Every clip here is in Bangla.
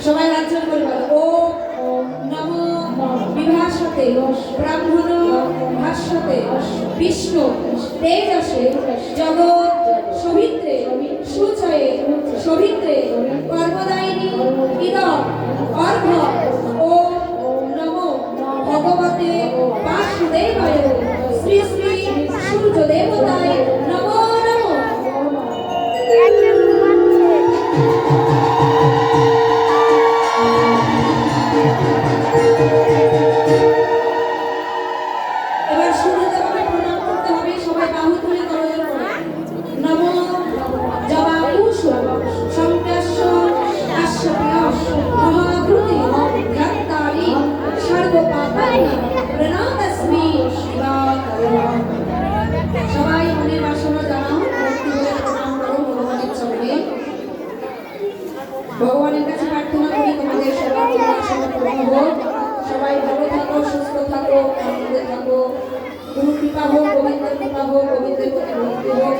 সবাই রাজ্য করে বলো ওম নমো বিভাসতে ব্রাহ্মণ ভাস্বতে বিষ্ণু তেজসে জগৎ সবিত্রে সুচয়ে সবিত্রে কর্মদায়িনী ইদম অর্ঘ ওম নমো ভগবতে বাসুদেবায় শ্রী শ্রী সূর্য দেবতায় নমো নমো। এবার সূর্যদেবকে প্রণাম করতে হবে, সবাই বাহু তুলে করজোড় করে নমো জবাকুশ সংকাশ্য কাশ্যপয়স মহাকৃতি গাত্তারি সর্বপাপানি প্রণামস্মি শিবায়। সবাই মনের বাসনা জানাও, ভক্তি ভরে প্রণাম করো ভগবানের চরণে। ভগবানের কাছে প্রার্থনা করি তোমাদের সবার বাসনা পূর্ণ হোক, সবাই ভালো থাকো, সুস্থ থাকো, আনন্দে থাকো। গুরু কৃপা হোক, গোবিন্দের কৃপা হোক, গোবিন্দের প্রতি ভক্তি হোক।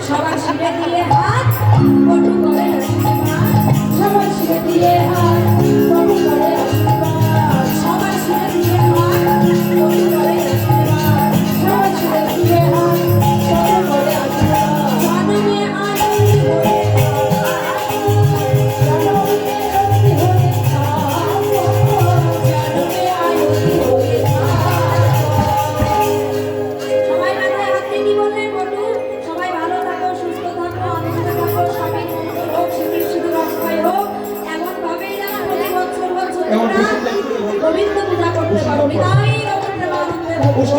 সবার শিরে দিয়ে হাত কটু করে সবার শিরে দিয়ে হাত কটু করে সবার শিরে দিয়ে হাত কটু করে সবার শিরে দিয়ে হাত কটু করে জানবে আনন্দ হয়ে জানবে আনন্দ হয়ে সবাই মাথায় হাত দিয়ে কি বললেন বটু? সবাই ভালো থাকো, সুস্থ থাকো, আনন্দে থাকো, স্বামীর মঙ্গল হোক, স্মৃতির শুধু রক্ষায় হোক, এমন ভাবেই যেন প্রতি বছর বছর তোমরা গোবিন্দ পূজা করতে পারো। বিদায় রবীন্দ্র আনন্দে ভক্তি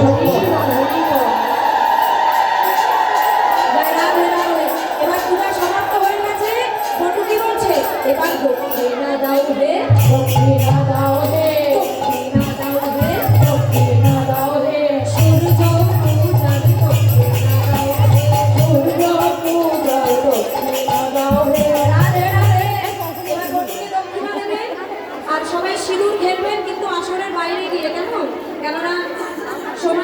এবার পূজা সমাপ্ত হয়ে গেছে। বটু কি বলছে? এবার দক্ষিণা দাও হে, দক্ষিণা দাও হে, দক্ষিণা দাও হে, দক্ষিণা দাও হে, সূর্য পূজার দক্ষিণা দাও হে, সূর্য পূজার দক্ষিণা দাও হে। রাধে রাধে। এবার বটুকে দক্ষিণা দেবে আর সবাই সিঁদুর ঘেরবেন, কিন্তু আসরের বাইরে গিয়ে। কেন? কেননা সময়